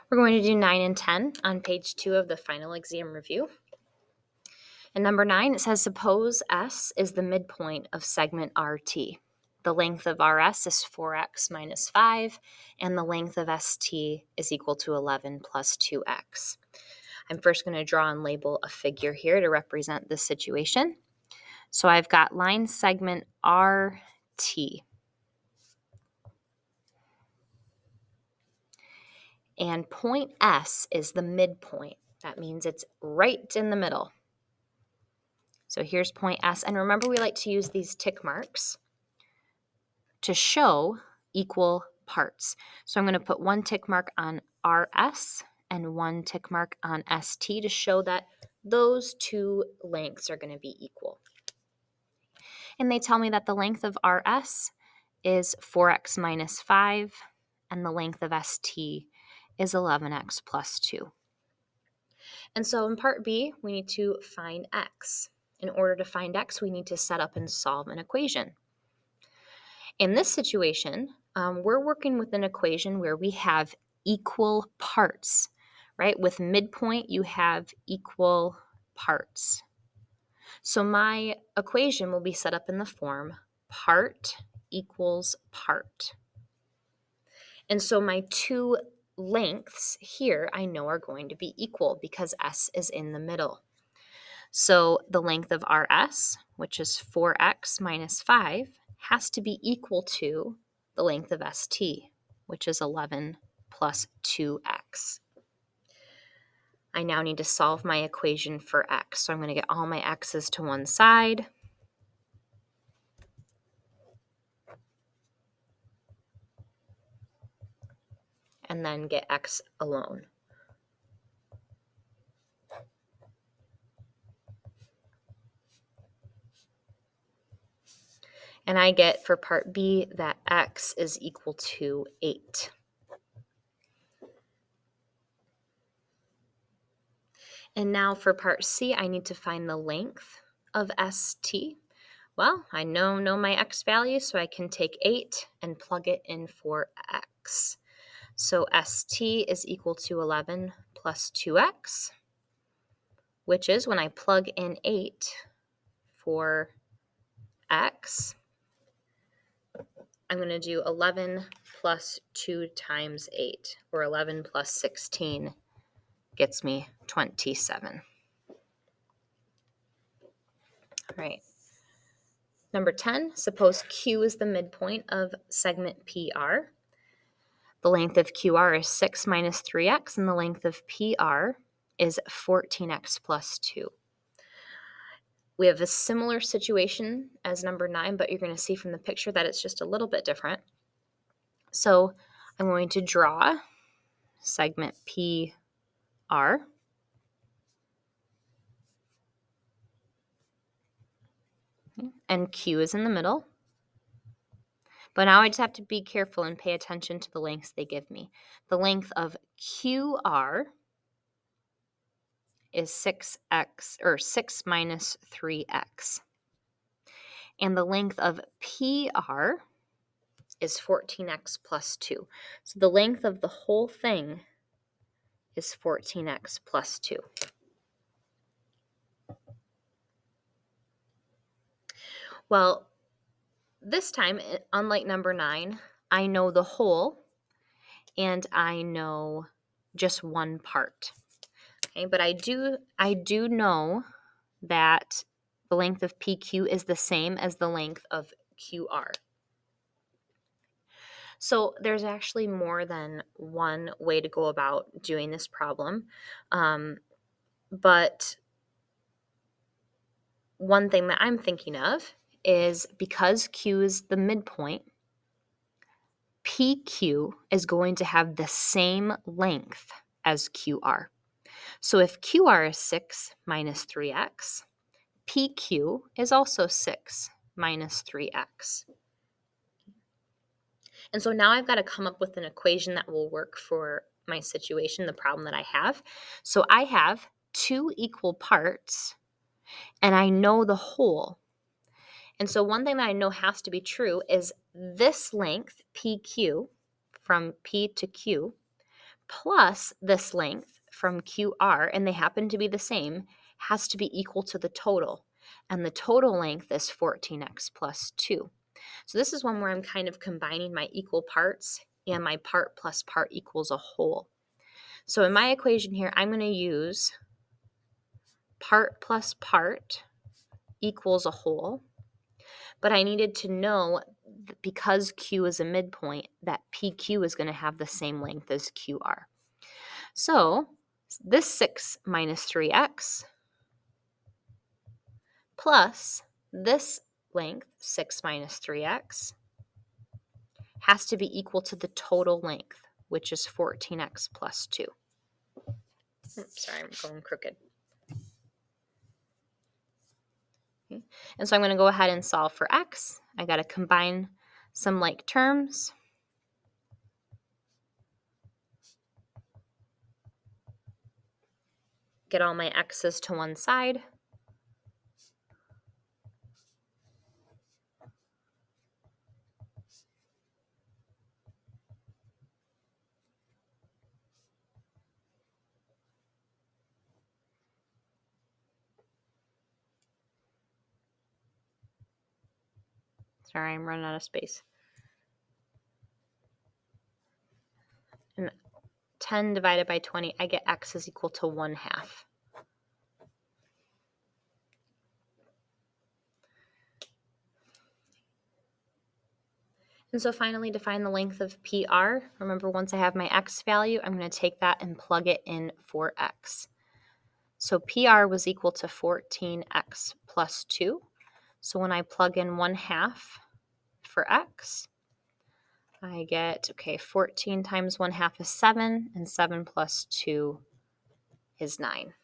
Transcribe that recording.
We're going to do 9 and 10 on page 2 of the final exam review. And number 9, it says, suppose S is the midpoint of segment RT. The length of RS is 4x minus 5, and the length of ST is equal to 11 plus 2x. I'm first going to draw and label a figure here to represent this situation. So I've got line segment RT. And point S is the midpoint. That means it's right in the middle. So here's point S. And remember, we like to use these tick marks to show equal parts. So I'm going to put one tick mark on RS and one tick mark on ST to show that those two lengths are going to be equal. And they tell me that the length of RS is 4x minus 5, and the length of ST is 11x plus 2. And so in part B, we need to find x. In order to find x, we need to set up and solve an equation. In this situation, we're working with an equation where we have equal parts, right? With midpoint, you have equal parts. So my equation will be set up in the form part equals part. And so my two lengths here I know are going to be equal because S is in the middle. So the length of RS, which is 4x minus 5, has to be equal to the length of ST, which is 11 plus 2x. I now need to solve my equation for x. So I'm going to get all my x's to one side. And then get x alone. And I get for part B that x is equal to 8. And now for part C, I need to find the length of ST. Well, I know my x value, so I can take 8 and plug it in for x. So ST is equal to 11 plus 2x, which is when I plug in 8 for x, I'm going to do 11 plus 2 times 8, or 11 plus 16 gets me 27. All right. Number 10, suppose Q is the midpoint of segment PR. The length of QR is 6 minus 3x, and the length of PR is 14x plus 2. We have a similar situation as number 9, but you're going to see from the picture that it's just a little bit different. So I'm going to draw segment PR. And Q is in the middle. But now I just have to be careful and pay attention to the lengths they give me. The length of QR is 6x, or 6 minus 3x. And the length of PR is 14x plus 2. So the length of the whole thing is 14x plus 2. Well, this time, unlike number 9, I know the whole and I know just one part. Okay, but I do know that the length of PQ is the same as the length of QR. So there's actually more than one way to go about doing this problem. But one thing that I'm thinking of is because Q is the midpoint, PQ is going to have the same length as QR. So if QR is 6 minus 3x, PQ is also 6 minus 3x. And so now I've got to come up with an equation that will work for my situation, the problem that I have. So I have two equal parts, and I know the whole. And so one thing that I know has to be true is this length, PQ, from P to Q, plus this length from QR, and they happen to be the same, has to be equal to the total. And the total length is 14x plus 2. So this is one where I'm kind of combining my equal parts and my part plus part equals a whole. So in my equation here, I'm going to use part plus part equals a whole. But I needed to know, because Q is a midpoint, that PQ is going to have the same length as QR. So this 6 minus 3x plus this length, 6 minus 3x, has to be equal to the total length, which is 14x plus 2. Oops, sorry, I'm going crooked. Okay. And so I'm going to go ahead and solve for x. I got to combine some like terms. Get all my x's to one side. Sorry, I'm running out of space. And 10 divided by 20, I get x is equal to 1/2. And so finally, to find the length of PR, remember once I have my x value, I'm going to take that and plug it in for x. So PR was equal to 14x plus 2. So when I plug in 1/2 for x, I get, 14 times 1/2 is 7, and 7 plus 2 is 9.